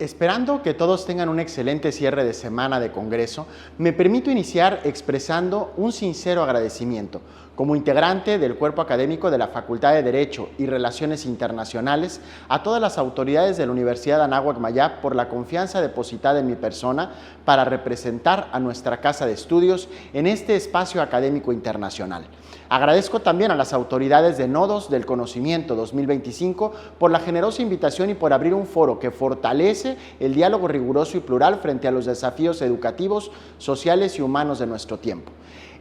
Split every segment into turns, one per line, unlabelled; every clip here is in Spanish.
Esperando que todos tengan un excelente cierre de semana de Congreso, me permito iniciar expresando un sincero agradecimiento como integrante del cuerpo académico de la Facultad de Derecho y Relaciones Internacionales a todas las autoridades de la Universidad de Anáhuac Mayap por la confianza depositada en mi persona para representar a nuestra casa de estudios en este espacio académico internacional. Agradezco también a las autoridades de Nodos del Conocimiento 2025 por la generosa invitación y por abrir un foro que fortalece el diálogo riguroso y plural frente a los desafíos educativos, sociales y humanos de nuestro tiempo.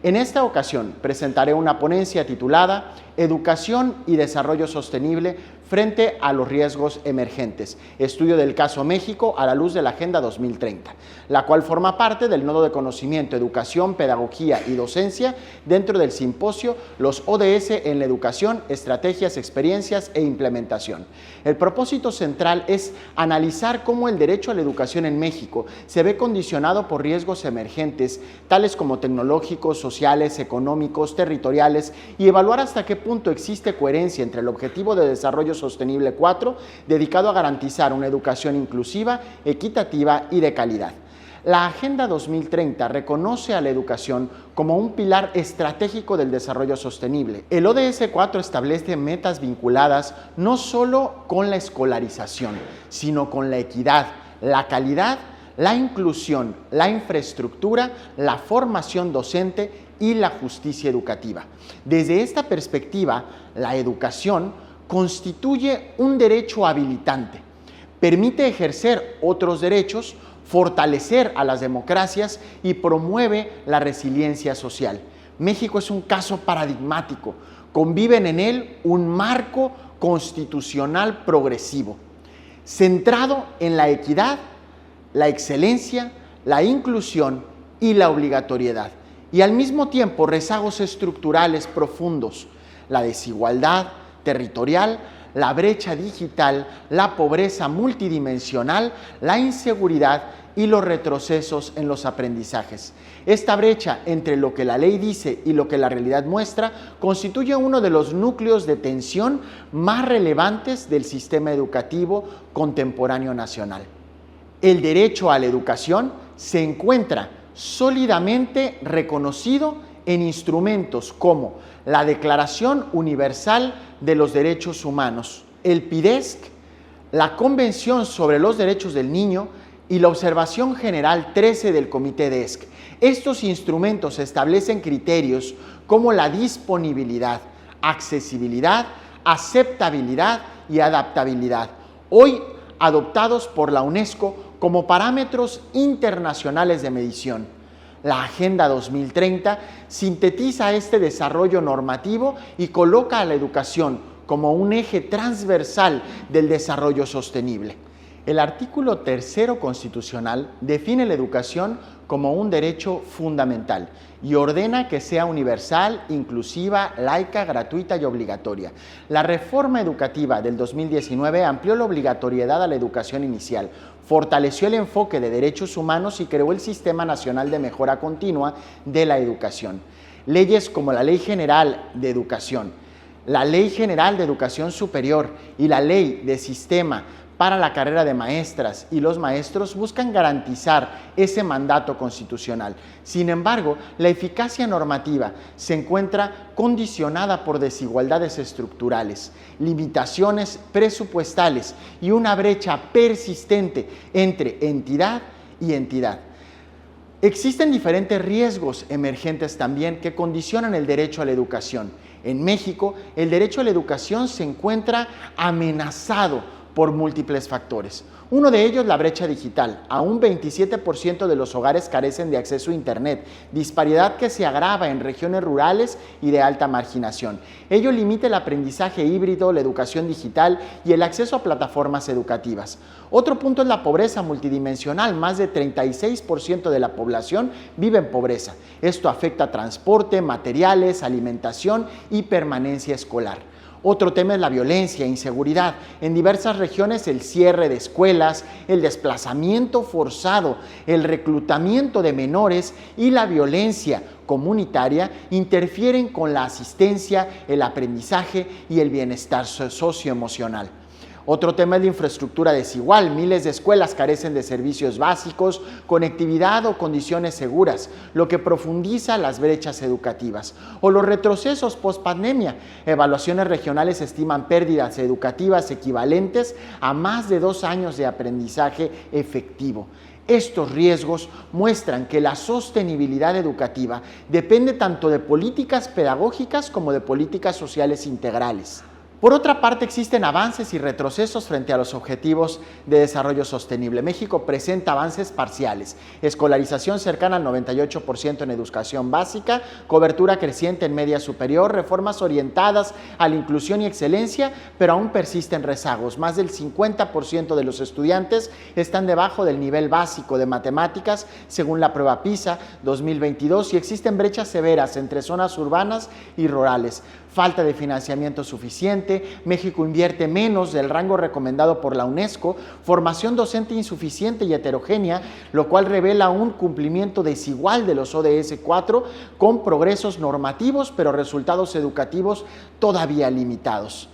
En esta ocasión presentaré una ponencia titulada Educación y Desarrollo Sostenible frente a los riesgos emergentes, estudio del caso México a la luz de la Agenda 2030, la cual forma parte del Nodo de Conocimiento, Educación, Pedagogía y Docencia dentro del simposio Los ODS en la Educación, Estrategias, Experiencias e Implementación. El propósito central es analizar cómo el derecho a la educación en México se ve condicionado por riesgos emergentes, tales como tecnológicos, sociales, económicos, territoriales, y evaluar hasta qué punto existe coherencia entre el Objetivo de Desarrollo Sostenible 4, dedicado a garantizar una educación inclusiva, equitativa y de calidad. La Agenda 2030 reconoce a la educación como un pilar estratégico del desarrollo sostenible. El ODS 4 establece metas vinculadas no solo con la escolarización, sino con la equidad, la calidad, la inclusión, la infraestructura, la formación docente y la justicia educativa. Desde esta perspectiva, la educación constituye un derecho habilitante, permite ejercer otros derechos, fortalecer a las democracias y promueve la resiliencia social. México es un caso paradigmático, conviven en él un marco constitucional progresivo, centrado en la equidad, la excelencia, la inclusión y la obligatoriedad, y al mismo tiempo rezagos estructurales profundos, la desigualdad territorial, la brecha digital, la pobreza multidimensional, la inseguridad y los retrocesos en los aprendizajes. Esta brecha entre lo que la ley dice y lo que la realidad muestra constituye uno de los núcleos de tensión más relevantes del sistema educativo contemporáneo nacional. El derecho a la educación se encuentra sólidamente reconocido en instrumentos como la Declaración Universal de los Derechos Humanos, el PIDESC, la Convención sobre los Derechos del Niño y la Observación General 13 del Comité DESC. Estos instrumentos establecen criterios como la disponibilidad, accesibilidad, aceptabilidad y adaptabilidad, hoy adoptados por la UNESCO como parámetros internacionales de medición. La Agenda 2030 sintetiza este desarrollo normativo y coloca a la educación como un eje transversal del desarrollo sostenible. El artículo 3 constitucional define la educación como un derecho fundamental y ordena que sea universal, inclusiva, laica, gratuita y obligatoria. La reforma educativa del 2019 amplió la obligatoriedad a la educación inicial, fortaleció el enfoque de derechos humanos y creó el Sistema Nacional de Mejora Continua de la Educación. Leyes como la Ley General de Educación, la Ley General de Educación Superior y la Ley de Sistema para la carrera de maestras y los maestros buscan garantizar ese mandato constitucional. Sin embargo, la eficacia normativa se encuentra condicionada por desigualdades estructurales, limitaciones presupuestales y una brecha persistente entre entidad y entidad. Existen diferentes riesgos emergentes también que condicionan el derecho a la educación. En México, el derecho a la educación se encuentra amenazado por múltiples factores. Uno de ellos, la brecha digital. Aún 27% de los hogares carecen de acceso a Internet, disparidad que se agrava en regiones rurales y de alta marginación. Ello limita el aprendizaje híbrido, la educación digital y el acceso a plataformas educativas. Otro punto es la pobreza multidimensional. Más de 36% de la población vive en pobreza. Esto afecta a transporte, materiales, alimentación y permanencia escolar. Otro tema es la violencia e inseguridad. En diversas regiones el cierre de escuelas, el desplazamiento forzado, el reclutamiento de menores y la violencia comunitaria interfieren con la asistencia, el aprendizaje y el bienestar socioemocional. Otro tema es la infraestructura desigual. Miles de escuelas carecen de servicios básicos, conectividad o condiciones seguras, lo que profundiza las brechas educativas. O los retrocesos post-pandemia. Evaluaciones regionales estiman pérdidas educativas equivalentes a más de 2 años de aprendizaje efectivo. Estos riesgos muestran que la sostenibilidad educativa depende tanto de políticas pedagógicas como de políticas sociales integrales. Por otra parte, existen avances y retrocesos frente a los objetivos de desarrollo sostenible. México presenta avances parciales: escolarización cercana al 98% en educación básica, cobertura creciente en media superior, reformas orientadas a la inclusión y excelencia, pero aún persisten rezagos. Más del 50% de los estudiantes están debajo del nivel básico de matemáticas, según la prueba PISA 2022, y existen brechas severas entre zonas urbanas y rurales. Falta de financiamiento suficiente, México invierte menos del rango recomendado por la UNESCO, formación docente insuficiente y heterogénea, lo cual revela un cumplimiento desigual de los ODS 4, con progresos normativos, pero resultados educativos todavía limitados.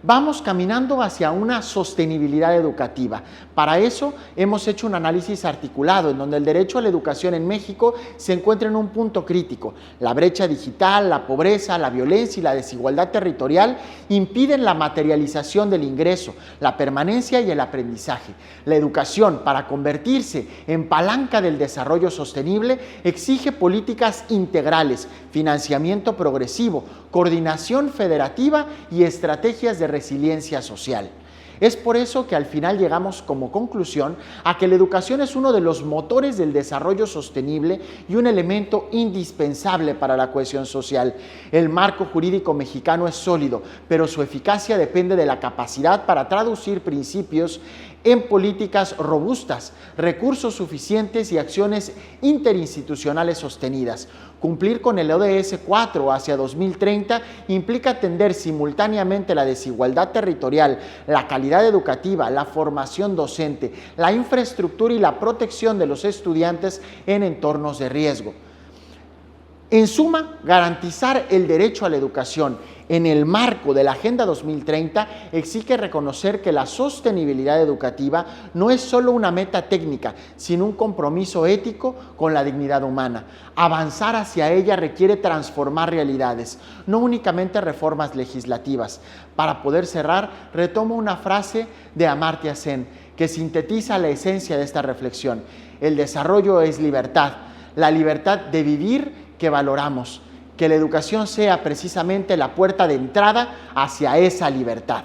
Vamos caminando hacia una sostenibilidad educativa. Para eso hemos hecho un análisis articulado en donde el derecho a la educación en México se encuentra en un punto crítico. La brecha digital, la pobreza, la violencia y la desigualdad territorial impiden la materialización del ingreso, la permanencia y el aprendizaje. La educación, para convertirse en palanca del desarrollo sostenible, exige políticas integrales, financiamiento progresivo, coordinación federativa y estrategias de resiliencia social. Es por eso que al final llegamos como conclusión a que la educación es uno de los motores del desarrollo sostenible y un elemento indispensable para la cohesión social. El marco jurídico mexicano es sólido, pero su eficacia depende de la capacidad para traducir principios en políticas robustas, recursos suficientes y acciones interinstitucionales sostenidas. Cumplir con el ODS 4 hacia 2030 implica atender simultáneamente la desigualdad territorial, la calidad educativa, la formación docente, la infraestructura y la protección de los estudiantes en entornos de riesgo. En suma, garantizar el derecho a la educación en el marco de la Agenda 2030 exige reconocer que la sostenibilidad educativa no es solo una meta técnica, sino un compromiso ético con la dignidad humana. Avanzar hacia ella requiere transformar realidades, no únicamente reformas legislativas. Para poder cerrar, retomo una frase de Amartya Sen que sintetiza la esencia de esta reflexión. El desarrollo es libertad, la libertad de vivir que valoramos. Que la educación sea precisamente la puerta de entrada hacia esa libertad.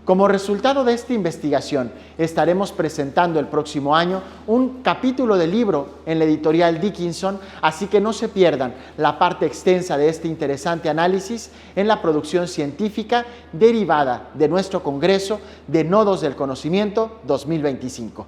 Como resultado de esta investigación, estaremos presentando el próximo año un capítulo del libro en la editorial Dickinson, así que no se pierdan la parte extensa de este interesante análisis en la producción científica derivada de nuestro Congreso de Nodos del Conocimiento 2025.